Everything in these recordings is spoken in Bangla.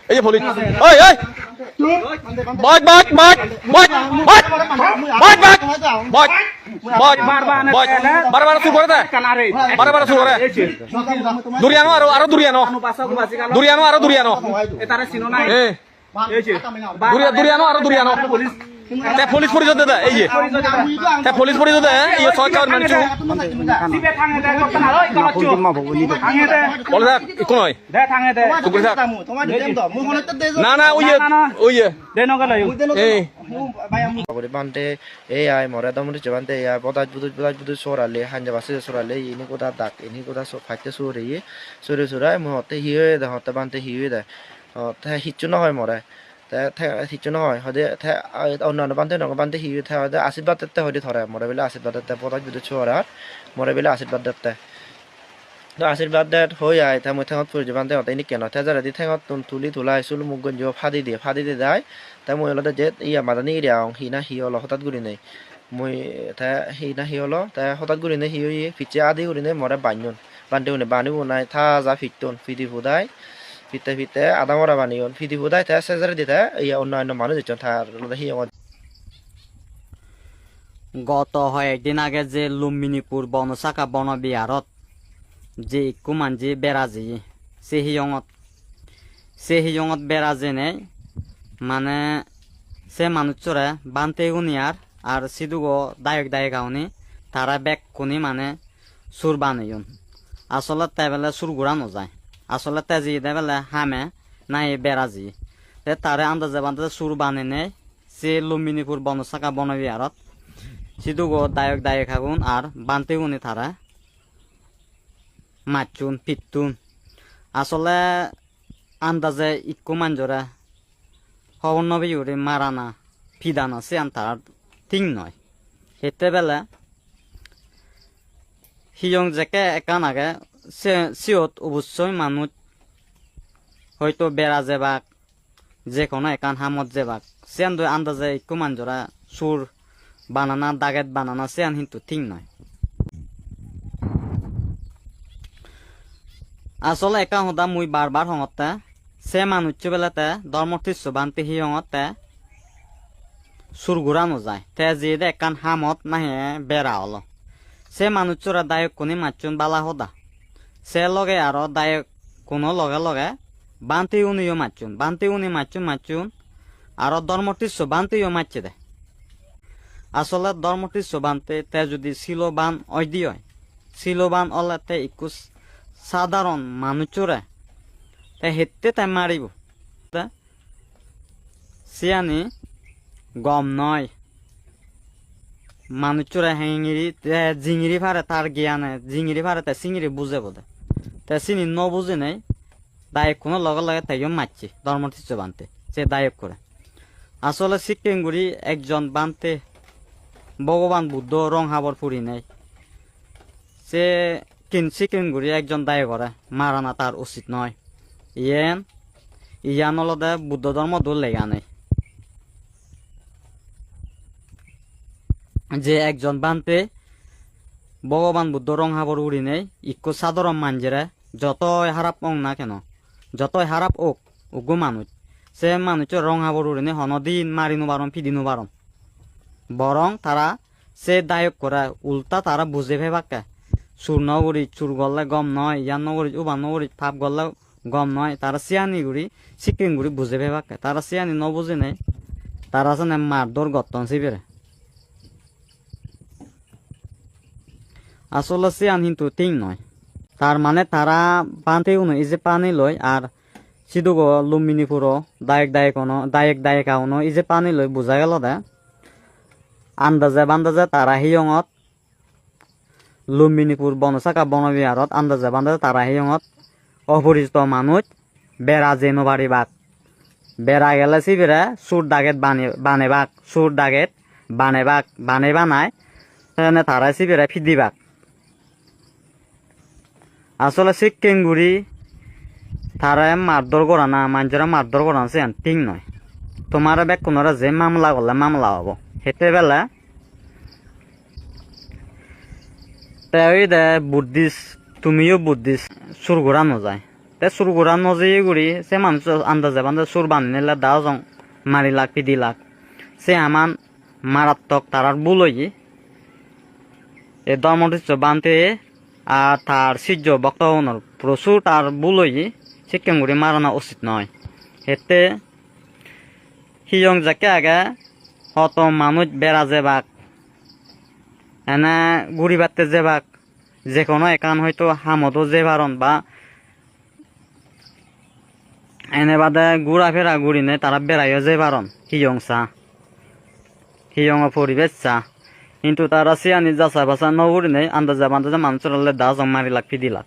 এই যে পুলিশ ওই ওই বক বক বক বক বক বক বক বক বক বারবার শুরু করে দে বারবার শুরু করে দুরিয়ানো আরো দুরিয়ানো দুরিয়ানো আরো দুরিয়ানো এ দুরিয়ানো আরো দুরিয়ানো তে পুলিশ পরিচয় দে এই যে তে পুলিশ পরিচয় দে এই সরকার মানুষ বলে দেখ কোন হয় না না ওই এই bante ai more da muri bante ya bodaj budu sorale hanja base sorale ini ko da dak ini ko da so phate sore ye sore sore mo hote hiye da hote bante hiye da ta hichu na hoy more ta hichu na hoy hode ta onno bante hiye ta da আশীর্বাদ তে হদি ধরে more bele আশীর্বাদ তে bodaj budu sora more bele আশীর্বাদ তে তো আশীর্বাদ দে হই আই তা মই থাঙত ফুরি বানতে হতে নি কেন তা যারা দি থাঙত তুলি তুলা আইসুল মুগন জ ফাদি দিয়ে যায় তা মই হলো যে ইয়া মাদানি এরিয়া হিনা হি হলো হঠাৎ গুরি নাই মই তা হিনা হি হলো তা হঠাৎ গুরি নাই হি ফিচে আদি গুরি নাই মরে বানিয়ন বানতে উনি বানিব নাই থা যা ফিটন ফিদি ফুদাই ফিতে আদা মরা বানিয়ন ফিদি ফুদাই তা সেজারে দিতে ইয়া অন্য মানুষ যেন থা হি গত কয়েকদিন আগে যে লুম্বিনীপুর বনশাখা বনবিহারত যে ইকু মানজি বেড়াজি সে হিয়ঙত বেড়াজে নেই মানে সে মানুষরে বানতে উনিয়ার আর সিদুগো দায়ক আউনি তারা ব্যাগ কোনি মানে সুর বানাইন আসলে তাই বেলা সুর ঘুরানো যায় আসলে তেজি দে বেলা হামে নাই বেড়াজি তারে আন্দাজে বান্দাজে সুর বানে নেই সে লুম্বিনীপুর বনশাখা বনবিহারত সিদুগো দায়ক আগুন আর বানতে উনি তারা মাচুন পিতুন আসলে আন্দাজে ইকু মানজরে হবন নবী মারানা ফিদানা সে আন্তার ঠিক নয় হেতে বেলা হিয়ং জেকে একান আগে সিয়ত অবশ্যই মানুষ হয়তো বেড়া যেবাক যে কোনো একান হামত যেবাক সে আন্দাজে ইকু মানজরা সুর বানানা দাগেত বানানা সে আন কিন্তু ঠিক নয় আসলে একা হদা মুই বারবার হঙতে সে মানুষ বেলাতে ধর্মতীর্য বান্তি হি হঙতে সুর ঘুরানো যায় তে যে একান হামত নাহে বেড়া হলো সে মানুষরা দায়ক কোনি মাচুন বালা হদা সে লগে আরো দায়ক কোনো লগে বান্তি উনিও মাচুন আরো ধর্মতীর্য বান্তিও মাচছে দে আসলে ধর্মতীর্য বান্তে তে যদি শিলবান অদি হয় শিলবান অলাতে ইকুস সাধারণ মানুষরে হেতে তাই মারিব সিয়ানি গম নয় মানুষরে হেঙিরি জিঙিরি ফারে তার জ্ঞানে জিঙিরি ফারে তাই চিঙিরি বুঝে বোধে তাই চিনি ন বুঝে নেই দায়ক কোনো লগে তাইও মারছি ধর্মতীর্য বানতে সে দায়ক করে আসলে সিক্কিমগুড়ি একজন বানতে ভগবান বুদ্ধ রং হাবর ফুরি নেই সে সিকিমগুড়ি একজন দায় করে মারানা তার উচিত নয় ইয়ান অলদে বুদ্ধ ধর্ম দূর লেগা নেই যে একজন বানতে ভগবান বুদ্ধ রং হাবর উড়ি নেই ইকু সাধারণ মানজেরে যতই হারাপ ওক না কেন যতই হারাপ ওক উগু মানুষ সে মানুষের রং হাবর উড়ি নেই হনদিন মারিনু বারণ ফিদিনু বারণ বরং তারা সে দায়ক করে উল্টা তারা বুঝে ভেবাকে সুর নগরী চুর গলে গম নয় ইয়ান নগরী উবান নগরী ফাপ গলে গম নয় তারা সিয়ানি গুড়ি সিকিম গুড়ি বুঝে ভেবাকে তারা সিয়ানি ন বুঝে নেই তারা আছে না মারদর গত্তন শিবিরে আসলে সিয়ান কিন্তু ঠিক নয় তার মানে তারা পানতে উনো এই যে পানি লয় আর সিধু লুম্বিনীপুরও দায়ক আউনো এই যে পানি লয় বুঝা গেল দে আন্দাজে তারা হিয়ঙত লুম্বিনীপুর বনশাখা বনবিহারত আন্দাজে তারা হিয়ঙত অপরিচিত মানুষ বেড়া যেনো বাড়ি বাক বেড়া গেলে সিবিরে সুর দাগেত বানেবাক সুর দাগেত বানায় তারা সিবিরে ফিদিবাক আসলে সিক্কিমগুড়ি তারা মারধর করা না মানুষেরা মারধর করা সে ঠিক নয় তোমার ব্যাগ কোনরা যে মামলা করলে মামলা হবো হেতে বেলা তাই দে বুদ্ধিস্ট তুমিও বুদ্ধিস্ট সুর ঘোরানো যায় তে সুরগুড়া নজে গুড়ি সে মানুষ আন্দাজে বান্ধে সুর বানিয়ে দাও জং মারি লাখ পিদি লাখ সে আমান মারাত্মক তারার বুলই এ ধর্মটিচ্ছ বানতে আর তার সিজ্জ বক্তব্য প্রচুর তার বুলই সিক্কেম গুড়ি মারানো উচিত নয় এতে হিয়ং যাকে আগে হত মানুষ বেড়া যেবাক এনে গুড়ি বাড়তে যেবাক যে কোনো একান হয়তো হামতো যে বারণ বা এনে বাদে ঘুরা ফেরা ঘুরি নেই তারা বেড়াইও যে বারণ হিয়ং চা হিয়ং পরিবেশ চা কিন্তু তারা সিয়ানি যাচা বাচা নগুড়ি নেই আন্দাজা বান্দাজা মানুষের দা জং মারি লাগ ফিদি লাগ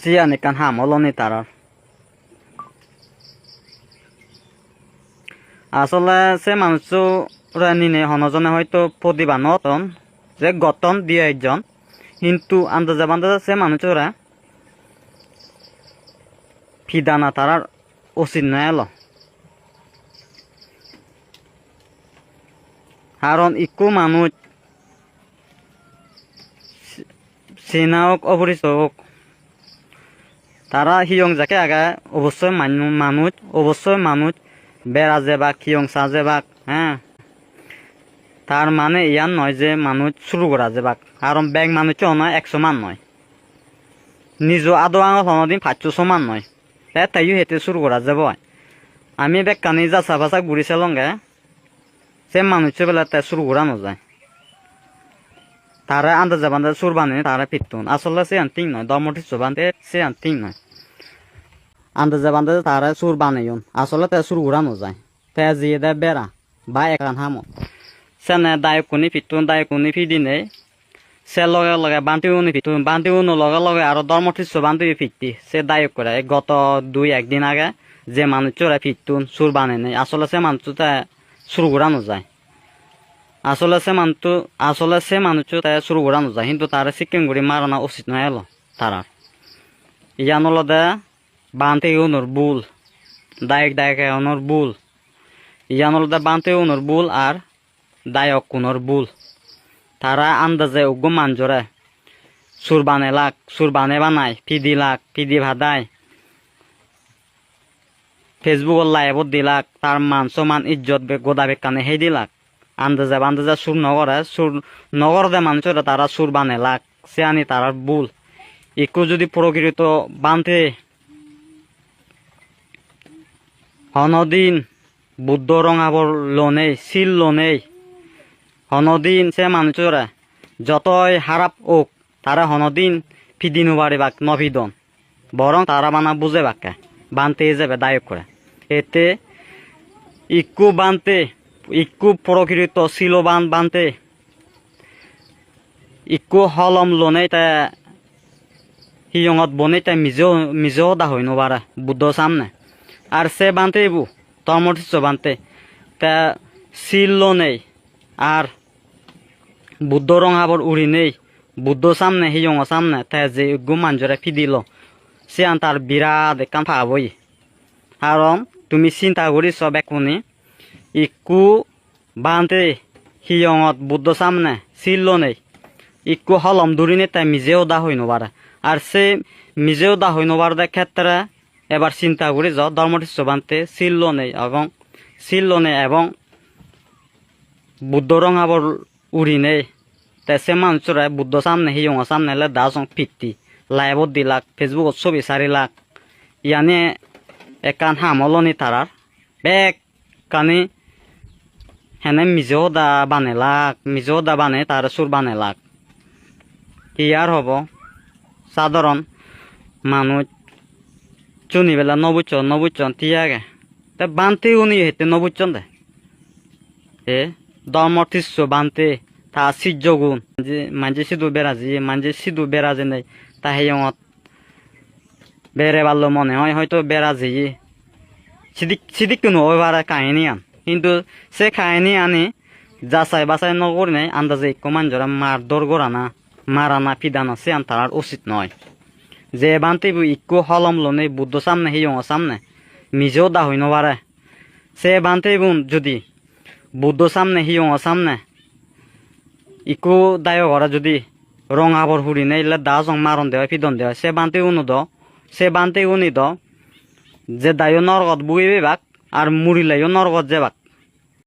সিয়ানি কান হামলনি তারার আসলে সে মানুষ নিনে হনজনে হয়তো প্রতিভা নতন যে গতন দিয়ে একজন কিন্তু আন্দাজা বান্দাজা সে মানুষরা ফিদানা তারার উচিত নয় এলো কারণ ইকু মানুষ চীনা হোক অপরিচিত হোক তারা হিয়ং যাকে আগে অবশ্যই মানুষ বেড়া যে বাক হিয়ং চা যে বাক হ্যাঁ তার মানে ইয়ান নয় যে মানুষ শুরু করা যে বাক কারণ ব্যাগ মানুষও নয় 100 মান নয় নিজ আদো আঙ দিন 500 মান নয় তাইও হেঁটে শুরু করা যাব আমি ব্যাগ কানি যাচা ফাচা ঘুরিছে লঙ্গে সে মানুষের বেলা তাই শুরু করানো যায় তারা আন্দাজা বান্দাজা সুর বানিয়ে তারা ফিরতুন আসলে সে আনতিং নয় ধর্মটিচ্ছ বান্ধে সে আনতিং নয় আন্দাজা বান্দাজা তারা সুর বানাইন আসলে তাই শুরু করানো যায় তাই জিয়ে দেয় বেড়া বা একান হামো সেনে দায়ক কোনি ফিরতুন দায়ক কোনি ফিদি নেই সে লগে লগে বান্তি উনি ফিরতুন বান্তি উনো লগে লগে আরো ধর্মটিচ্ছ বান্ধি ফিরতি সে দায়ক করে গত 2-1 দিন আগে যে মানুষরা ফিরতুন সুর বানাই নেই আসলে সে মানুষটা শুরু করানো যায় আসলে সে মানুষ তাই শুরু করানো যায় কিন্তু তারা সিক্কিম গুড়ি মারানো উচিত নয় এলো তারা ইয়ানলদে বানতে উনোর বুল দায়ক এনর বুল ইয়ানলদে বানতে উনোর বুল আর দায়ক কোনর বুল তারা আন্দাজে উগ্র মানজরে সুর বানায় পিদি ভাদায় ফেসবুকত লাইভত দিলাক তার মান সমান ইজ্জত গোদা বেকানে সেই দিলাক আন্দাজা সুর নগরে মানুষরা তারা সুর বানেলাক সে আনি তারার বুল একটু যদি প্রকৃত বানতে হনদিন বুদ্ধ রঙাবর লোনেই শিল লোনেই হনদিন সে মানুষরা যতই হারাপ ওক তারা হনদিন ফিদিনু বাড়ি বাক নভিদন বরং তারা বানা বুঝে বাক্যা বানতে যাবে দায়ক করে এতে ইকু প্রকৃত ছিল বানতে ইকু হলম লোনেই তা হিয়ঙত বনেই তাই মিজেও দা হইনো বারা বুদ্ধ সামনে আর সে বানতে এবু তর্মটিচ্ছ বানতে তা শিল লোনেই আর বুদ্ধ রঙাবর উড়ি নেই বুদ্ধ সামনে হিয়ঙ সামনে তাই যে গুমানজরে ফিদিল সে আন তার বিরাট একান পাবই কারণ তুমি চিন্তা করিছ বেকুনি ইকু বানতে হিয়ঙত বুদ্ধ সামনে শিল নেই ইকু হলম দূরি নেই তাই মিজেও দা হই নবারে আর সে মিজেও দা হই নবার ক্ষেত্রে এবার চিন্তা করি যাও ধর্মটিচ্ছ বানতে শিল নেই এবং বুদ্ধ রঙাবর উড়ি নেই তাই সে মানুষরা বুদ্ধ সামনে হিয়ঙ সামনে দা জং ফিরতি লাইভত দিলাক ফেসবুকত ছবি সারিলাক ইয়ানে একান হামলনি তারার বেগ কানি হেনে মিজেও দা বানে তার সুর বানেলাক কি আর হব সাধারণ মানুষ চুনি বেলা নবুচন তিয়াগে তা বানতে উনি হেতে নবুচন দে ধর্মটিচ্ছ বানতে তা সিজ্জ গুণ যে মাঝে সিধু বেড়াজি নেই তা হেয়ত বেড়ে পারলো মনে হয় হয়তো বেড়াজি সিদিক কোনো ওইবার কাহিনী আন কিন্তু সে কাহিনী আনি যাচাই বাছাই নকরি নাই আন্দাজে একটু মানুষরা মারধর মারানা ফিদানা সে আন তার উচিত নয় যে বানতে একটু হলম লোনে বুদ্ধ সামনে হিয়ঙ সামনে মিজেও দা হইন পারে সে বানতে যদি বুদ্ধ সামনে হিয়ঙ সামনে ইকু দায় ঘরে যদি রং আবর হুড়ি নেই দা জং মারণ দেওয়া ফিদন দেওয়া সে বানতে উনুদ সে বানতে উনি দ যে দায়ও নরগত বুয়ে বাক আর মুড়ি লাইও নরগত যে বাক